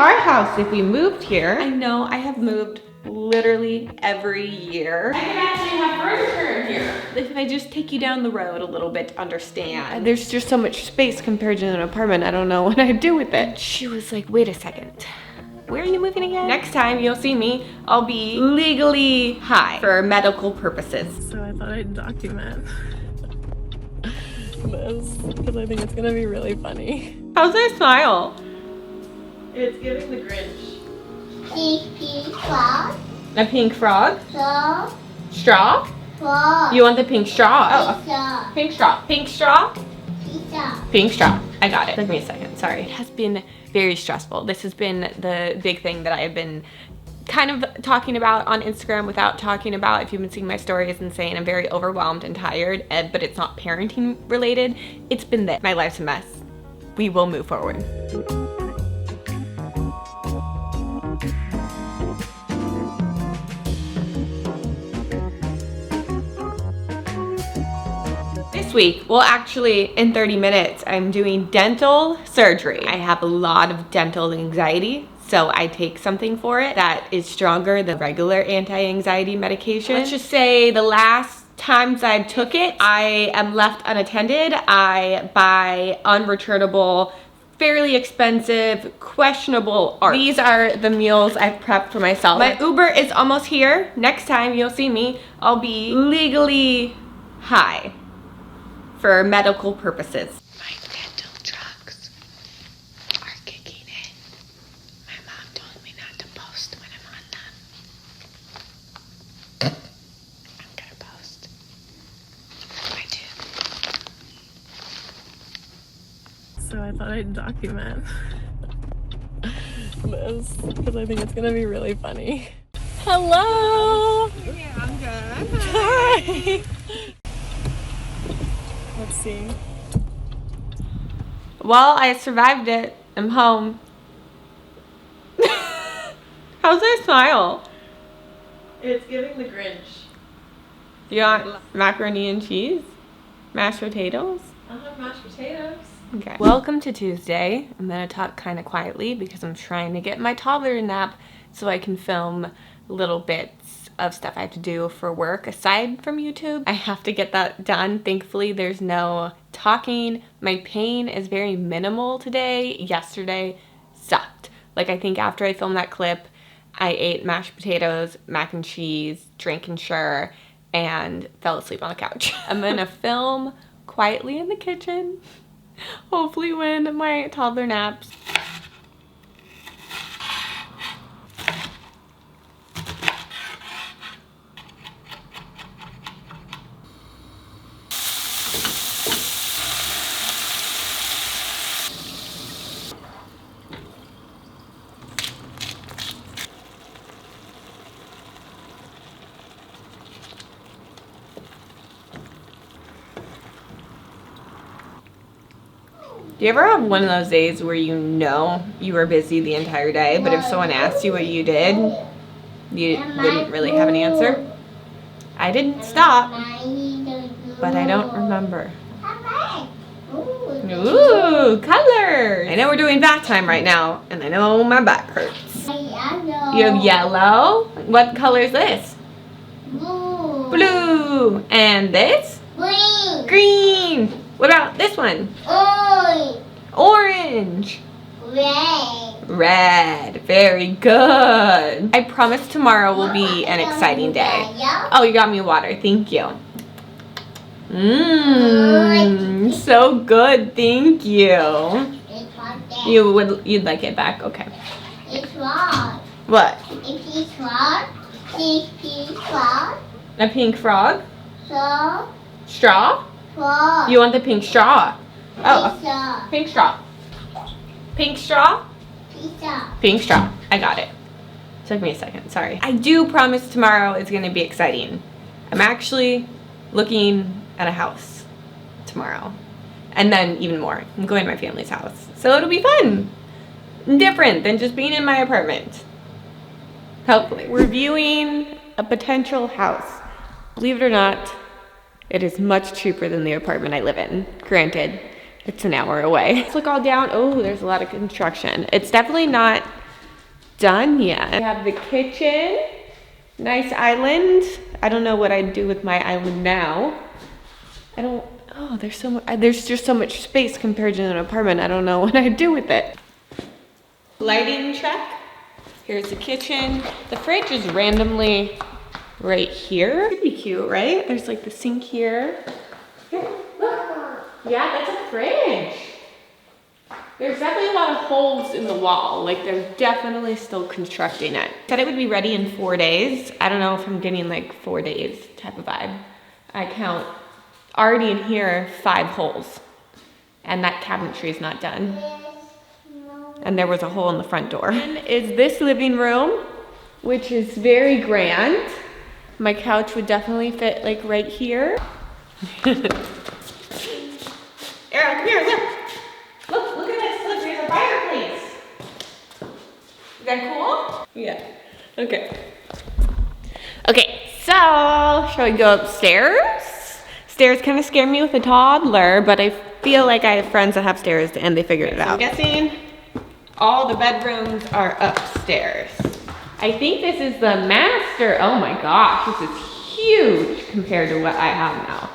our house if we moved here. I know I have moved literally every year. I can actually have furniture in here. If I just take you down the road a little bit to understand. There's just so much space compared to an apartment. I don't know what I'd do with it. She was like, wait a second. Where are you moving again? Next time you'll see me, I'll be legally high for medical purposes. So I thought I'd document this because I think it's gonna be really funny. How's that smile? It's giving the Grinch. Pink frog. A pink frog? Straw. Straw? Frog. You want the pink straw? Oh, Pizza. pink straw. Pink straw? Pizza. Pink straw. I got it. Took me a second. Sorry. It has been very stressful. This has been the big thing that I have been kind of talking about on Instagram without talking about. If you've been seeing my stories and saying I'm very overwhelmed and tired, but it's not parenting related. It's been this. My life's a mess. We will move forward. This week, well actually in 30 minutes, I'm doing dental surgery. I have a lot of dental anxiety, so I take something for it that is stronger than regular anti-anxiety medication. Let's just say the last times I took it, I am left unattended. I buy unreturnable, fairly expensive, questionable art. These are the meals I've prepped for myself. My Uber is almost here. Next time you'll see me, I'll be legally high for medical purposes. My dental drugs are kicking in. My mom told me not to post when I'm on them. I'm gonna post. I do. So I thought I'd document this because I think it's gonna be really funny. Hello! Yeah, I'm good. Hi! Let's see. Well, I survived it. I'm home. How's that smile? It's giving the Grinch. You want macaroni and cheese? Mashed potatoes? I'll have mashed potatoes. Okay. Welcome to Tuesday. I'm gonna talk kind of quietly because I'm trying to get my toddler to nap so I can film little bits of stuff I have to do for work aside from YouTube. I have to get that done. Thankfully, there's no talking. My pain is very minimal today. Yesterday sucked. Like, I think after I filmed that clip, I ate mashed potatoes, mac and cheese, drank Ensure, and fell asleep on the couch. I'm gonna film quietly in the kitchen, hopefully when my toddler naps. Do you ever have one of those days where you know you were busy the entire day, but if someone asked you what you did, you wouldn't really have an answer? I didn't stop, but I don't remember. Ooh, colors! I know we're doing bath time right now, and I know my back hurts. You have yellow. What color is this? Blue. And this? Green. What about this one? Orange. Red. Very good. I promise tomorrow will be an exciting day. Oh, you got me water. Thank you. Mmm. So good. Thank you. You'd like it back? Okay. It's wrong. What? It's wrong. It's wrong. A pink frog? So Straw? frog. You want the pink straw? Oh, Pizza. pink straw. Pink straw? Pizza. Pink straw. I got it. Took me a second. Sorry. I do promise tomorrow is going to be exciting. I'm actually looking at a house tomorrow. And then even more. I'm going to my family's house. So it'll be fun. Different than just being in my apartment. Hopefully. We're viewing a potential house. Believe it or not, it is much cheaper than the apartment I live in. Granted, it's an hour away. Let's look all down. Oh, there's a lot of construction. It's definitely not done yet. We have the kitchen, nice island. I don't know what I'd do with my island now. Oh, there's just so much space compared to an apartment. I don't know what I'd do with it. Lighting check. Here's the kitchen. The fridge is randomly right here. Could be cute, right? There's like the sink here. Here, look. Yeah, that's a fridge. There's definitely a lot of holes in the wall. Like they're definitely still constructing it. Said it would be ready in 4 days. I don't know if I'm getting like 4 days type of vibe. I count already in here 5 holes. And that cabinetry is not done. And there was a hole in the front door. And is this living room, which is very grand. My couch would definitely fit like right here. Ariel, come here, look. Look at this, look, there's a fireplace. Is that cool? Yeah, okay. Okay, so, shall we go upstairs? Stairs kind of scare me with a toddler, but I feel like I have friends that have stairs and they figured it out. I'm guessing all the bedrooms are upstairs. I think this is the master. Oh my gosh, this is huge compared to what I have now.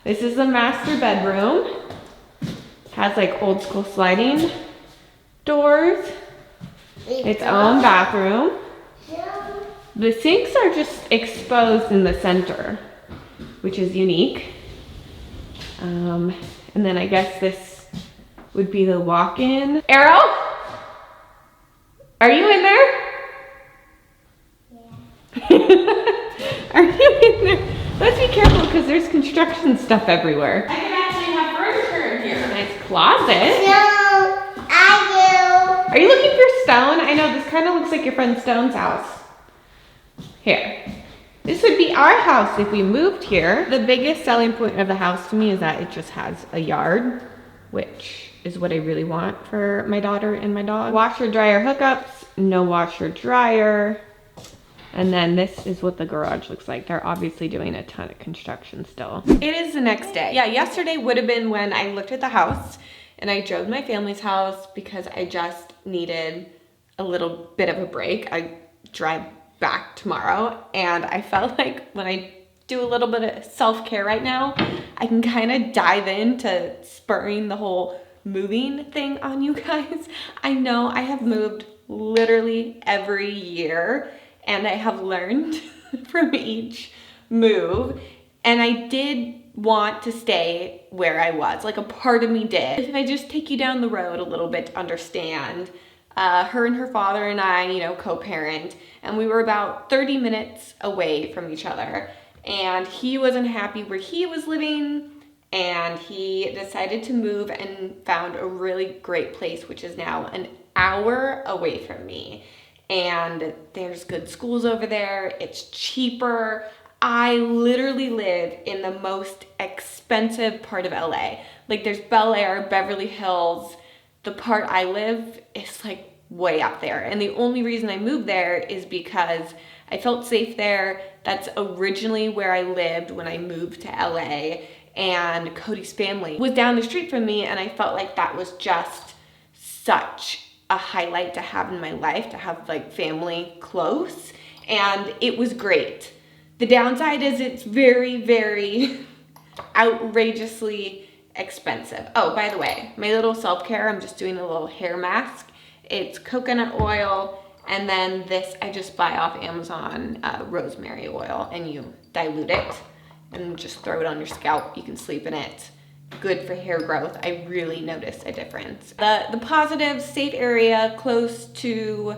This is the master bedroom. Has like old school sliding doors. Its own bathroom. The sinks are just exposed in the center, which is unique. And then I guess this would be the walk-in. Arrow? Are you in there? Yeah. Are you in there? Let's be careful because there's construction stuff everywhere. I could actually have furniture in here. Nice closet. No, I Are you looking for stone? I know this kind of looks like your friend Stone's house. Here. This would be our house if we moved here. The biggest selling point of the house to me is that it just has a yard, which is what I really want for my daughter and my dog. Washer dryer hookups, no washer dryer. And then this is what the garage looks like. They're obviously doing a ton of construction still. It is the next day. Yeah, yesterday would have been when I looked at the house and I drove to my family's house because I just needed a little bit of a break. I drive back tomorrow and I felt like when I do a little bit of self-care right now, I can kind of dive into spurring the whole moving thing on you guys. I know I have moved literally every year and I have learned from each move, and I did want to stay where I was. Like a part of me did. If I just take you down the road a little bit to understand, her and her father and I, you know, co-parent, and we were about 30 minutes away from each other. And he wasn't happy where he was living, and he decided to move and found a really great place, which is now an hour away from me. And there's good schools over there. It's cheaper. I literally live in the most expensive part of LA. Like there's Bel Air, Beverly Hills. The part I live is like way up there. And the only reason I moved there is because I felt safe there. That's originally where I lived when I moved to LA. And Cody's family was down the street from me, and I felt like that was just such a highlight to have in my life, to have like family close, and it was great. The downside is it's very, very outrageously expensive. Oh, by the way, my little self-care, I'm just doing a little hair mask. It's coconut oil, and then this I just buy off Amazon, rosemary oil, and you dilute it and just throw it on your scalp. You can sleep in it. Good for hair growth. I really noticed a difference. The positives, safe area, close to,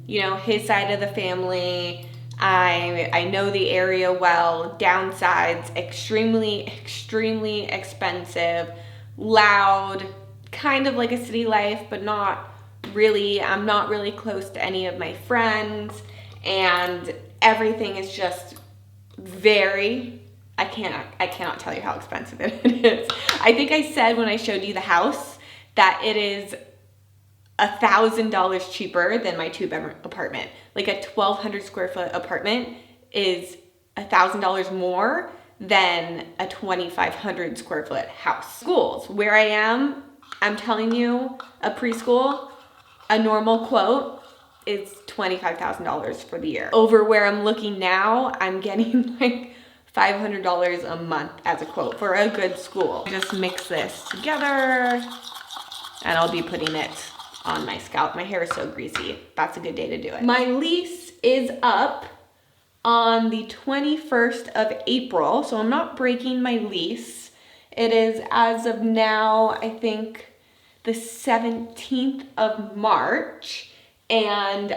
you know, his side of the family. I know the area well. Downsides, extremely, extremely expensive, loud, kind of like a city life, but not really. I'm not really close to any of my friends, and everything is just very, I cannot tell you how expensive it is. I think I said when I showed you the house that it is $1,000 cheaper than my 2-bedroom apartment. Like a 1,200 square foot apartment is $1,000 more than a 2,500 square foot house. Schools, where I am, I'm telling you, a preschool, a normal quote is $25,000 for the year. Over where I'm looking now, I'm getting like $500 a month as a quote for a good school. Just mix this together and I'll be putting it on my scalp. My hair is so greasy. That's a good day to do it. My lease is up on the 21st of April, so I'm not breaking my lease. It is, as of now, I think the 17th of March, and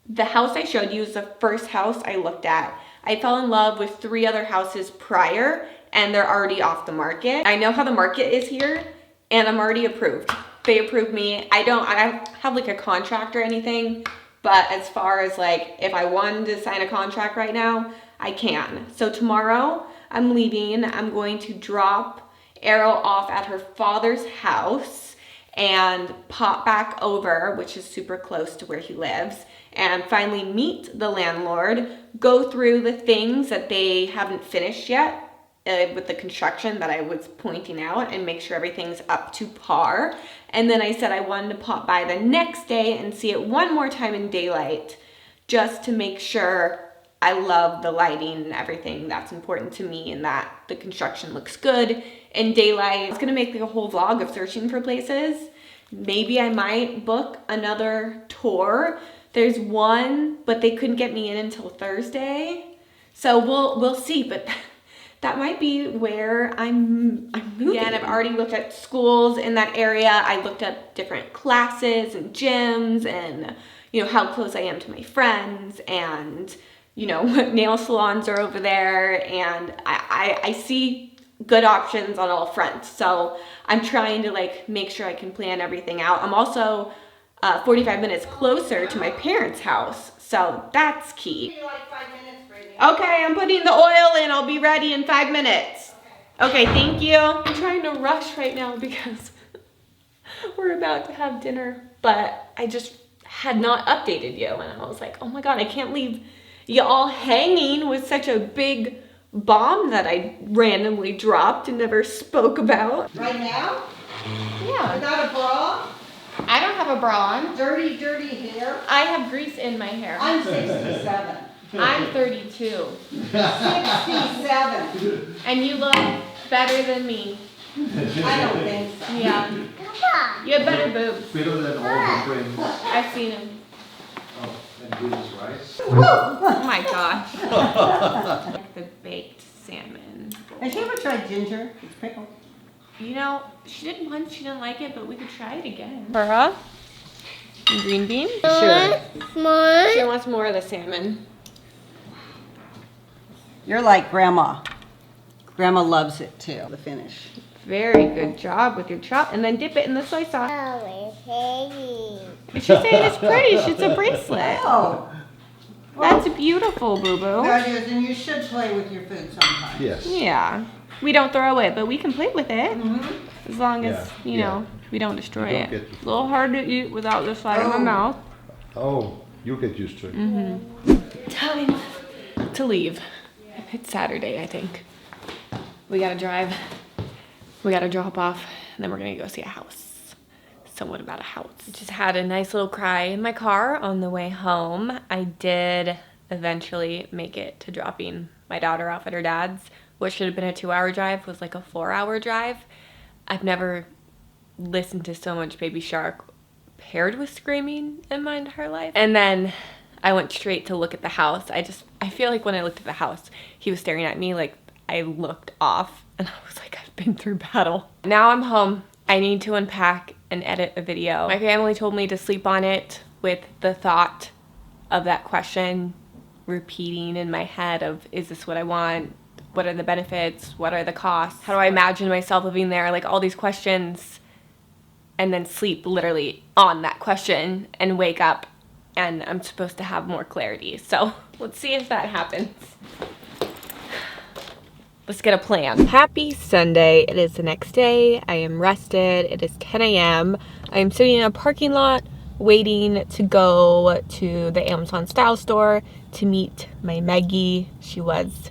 the house I showed you is the first house I looked at. I fell in love with 3 other houses prior, and they're already off the market. I know how the market is here, and I'm already approved. They approved me. I don't have like a contract or anything, but as far as like, if I wanted to sign a contract right now, I can. So tomorrow I'm leaving. I'm going to drop Arrow off at her father's house and pop back over, which is super close to where he lives, and finally meet the landlord, go through the things that they haven't finished yet with the construction that I was pointing out, and make sure everything's up to par. And then I said I wanted to pop by the next day and see it one more time in daylight, just to make sure I love the lighting and everything that's important to me, and that the construction looks good in daylight. I was gonna make like a whole vlog of searching for places. Maybe I might book another tour. There's one, but they couldn't get me in until Thursday. So we'll see, but that might be where I'm moving. Yeah, and I've already looked at schools in that area. I looked at different classes and gyms, and you know, how close I am to my friends, and you know, what nail salons are over there, and I see good options on all fronts. So I'm trying to like make sure I can plan everything out. I'm also 45 minutes closer to my parents' house, so that's key. Okay, I'm putting the oil in. I'll be ready in 5 minutes. Okay, thank you. I'm trying to rush right now because we're about to have dinner, but I just had not updated you, and I was like, oh my God, I can't leave you all hanging with such a big bomb that I randomly dropped and never spoke about. Right now? Yeah. Without a bra? I don't have a bra on. Dirty, dirty hair? I have grease in my hair. I'm 67. I'm 32. 67. And you look better than me. I don't think so. Yeah. You have better boobs. Better than all the friends. I've seen them. Oh, and this rice. Oh my gosh. The baked salmon. Has she ever tried ginger? It's pickled. You know, she did once, she didn't like it, but we could try it again. Burra. And green beans. Sure. She wants more of the salmon. You're like Grandma. Grandma loves it too, the finish. Very good job with your chop. And then dip it in the soy sauce. She's saying it's pretty. It's a bracelet. Oh. That's beautiful, boo-boo. That is, and you should play with your food sometimes. Yes. Yeah. We don't throw it, but we can play with it. Mm-hmm. As long as, Yeah, you know, we don't destroy You don't it. get- A little hard to eat without the side of my mouth. Oh, you get used to it. Time to leave. It's Saturday, I think. We gotta drive. We gotta drop off, and then we're gonna go see a house. So what about a house? Just had a nice little cry in my car on the way home. I did eventually make it to dropping my daughter off at her dad's. What should have been a 2-hour drive was like a 4-hour drive. I've never listened to so much Baby Shark paired with screaming in my entire life. And then I went straight to look at the house. I feel like when I looked at the house, he was staring at me like I looked off, and I was like, I've been through battle. Now I'm home. I need to unpack and edit a video. My family told me to sleep on it with the thought of that question repeating in my head of, is this what I want? What are the benefits? What are the costs? How do I imagine myself living there? Like all these questions, and then sleep literally on that question and wake up, and I'm supposed to have more clarity. So let's see if that happens. Let's get a plan. Happy Sunday. It is the next day. I am rested. It is 10 a.m. I am sitting in a parking lot waiting to go to the Amazon Style store to meet my Meggie. She was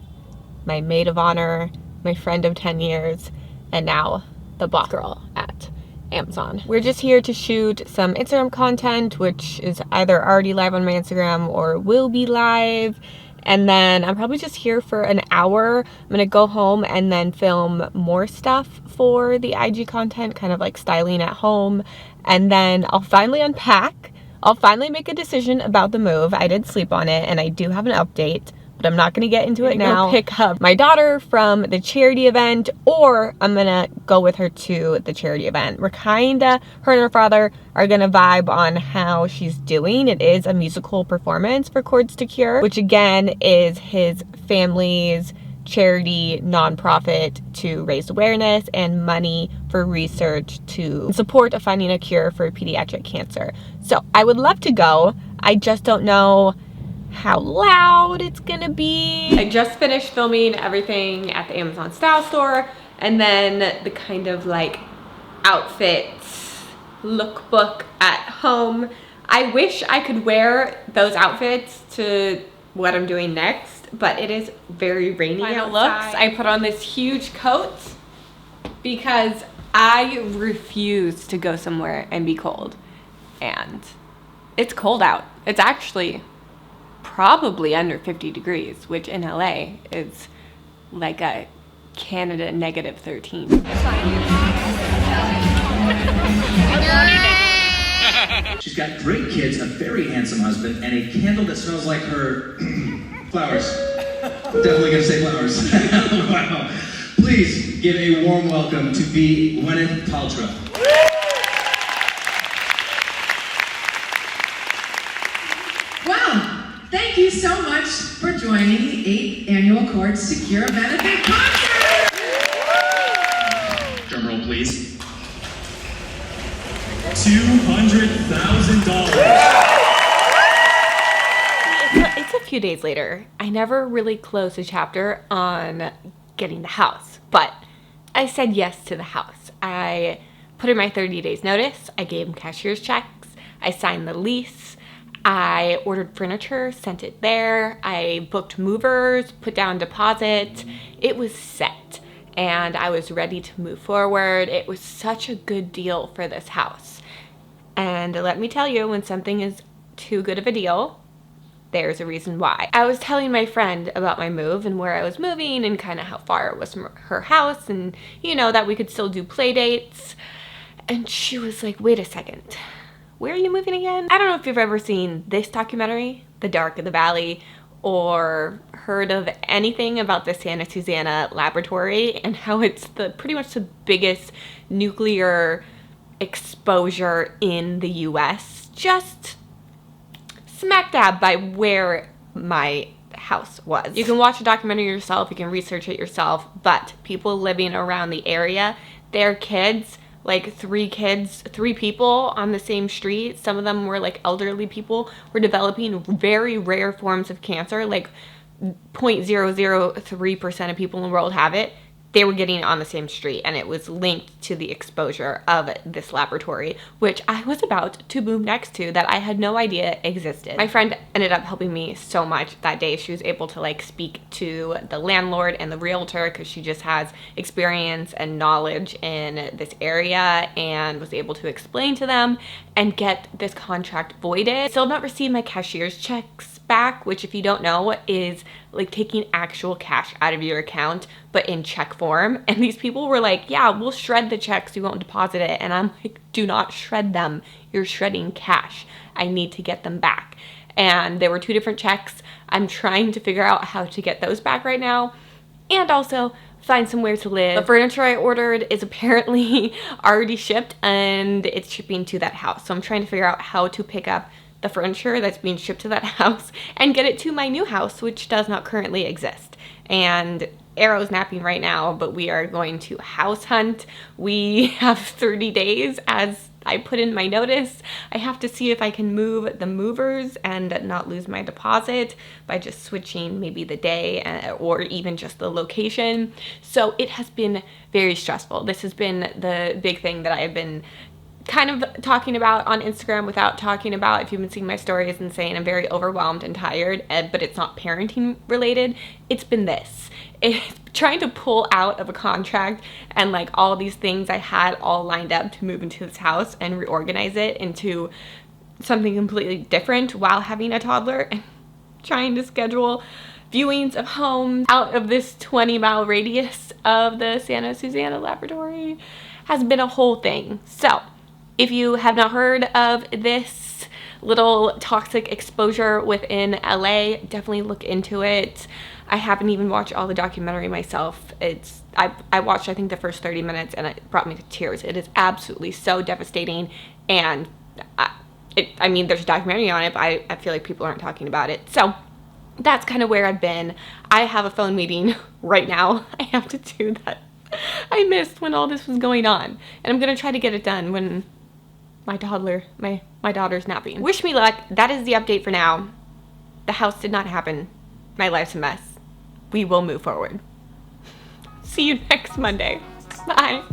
my maid of honor, my friend of 10 years, and now the boss girl at Amazon. We're just here to shoot some Instagram content, which is either already live on my Instagram or will be live. And then I'm probably just here for an hour. I'm gonna go home and then film more stuff for the IG content, kind of like styling at home. And then I'll finally unpack. I'll finally make a decision about the move. I did sleep on it and I do have an update, but I'm not gonna get into it now. Pick up my daughter from the charity event, or I'm gonna go with her to the charity event. We're kinda, her and her father are gonna vibe on how she's doing. It is a musical performance for Chords to Cure, which again is his family's charity nonprofit to raise awareness and money for research to support of finding a cure for pediatric cancer. So I would love to go. I just don't know how loud it's gonna be. I just finished filming everything at the Amazon Style Store, and then the kind of like outfits lookbook at home. I wish I could wear those outfits to what I'm doing next, but it is very rainy outside. Looks, I put on this huge coat because I refuse to go somewhere and be cold, and it's cold out. It's actually probably under 50 degrees, which in LA is like a Canada -13. She's got great kids, a very handsome husband, and a candle that smells like her flowers. Definitely gonna say flowers. Wow. Please give a warm welcome to B. Gwyneth Paltrow. Wow, thank you so much for joining the 8th annual Chords to Cure benefit concert. Drum roll, please. $200,000. It's a few days later. I never really closed a chapter on getting the house, but I said yes to the house. I put in my 30 days notice. I gave him cashier's checks. I signed the lease. I ordered furniture, sent it there. I booked movers, put down deposit. It was set, and I was ready to move forward. It was such a good deal for this house. And let me tell you, when something is too good of a deal, there's a reason why. I was telling my friend about my move and where I was moving and kind of how far it was from her house, and you know, that we could still do play dates. And she was like, wait a second, where are you moving again? I don't know if you've ever seen this documentary, The Dark of the Valley, or heard of anything about the Santa Susana laboratory and how it's pretty much the biggest nuclear exposure in the US, just smack dab by where my house was. You can watch a documentary yourself, you can research it yourself, but people living around the area, their kids, like three people on the same street, some of them were like elderly people, were developing very rare forms of cancer, like 0.003% of people in the world have it. They were getting it on the same street, and it was linked to the exposure of this laboratory, which I was about to move next to, that I had no idea existed. My friend ended up helping me so much that day. She was able to like speak to the landlord and the realtor because she just has experience and knowledge in this area, and was able to explain to them and get this contract voided. Still not received my cashier's checks back, which if you don't know is like taking actual cash out of your account but in check form. And these people were like, yeah, we'll shred the checks, you won't deposit it. And I'm like, do not shred them, you're shredding cash. I need to get them back. And there were 2 different checks. I'm trying to figure out how to get those back right now, and also find somewhere to live. The furniture I ordered is apparently already shipped, and it's shipping to that house. So I'm trying to figure out how to pick up the furniture that's being shipped to that house and get it to my new house, which does not currently exist. And Arrow's napping right now, but we are going to house hunt. We have 30 days as I put in my notice. I have to see if I can move the movers and not lose my deposit by just switching maybe the day or even just the location. So it has been very stressful. This has been the big thing that I've been kind of talking about on Instagram without talking about, if you've been seeing my stories and saying I'm very overwhelmed and tired, but it's not parenting related, it's been this. It's trying to pull out of a contract and like all these things I had all lined up to move into this house and reorganize it into something completely different while having a toddler, and trying to schedule viewings of homes out of this 20-mile radius of the Santa Susana Laboratory has been a whole thing. So if you have not heard of this little toxic exposure within LA, definitely look into it. I haven't even watched all the documentary myself. I watched, I think, the first 30 minutes and it brought me to tears. It is absolutely so devastating, and I mean, there's a documentary on it, but I feel like people aren't talking about it. So that's kind of where I've been. I have a phone meeting right now. I have to do that. I missed when all this was going on, and I'm gonna try to get it done when my toddler, my daughter's napping. Wish me luck. That is the update for now. The house did not happen. My life's a mess. We will move forward. See you next Monday. Bye.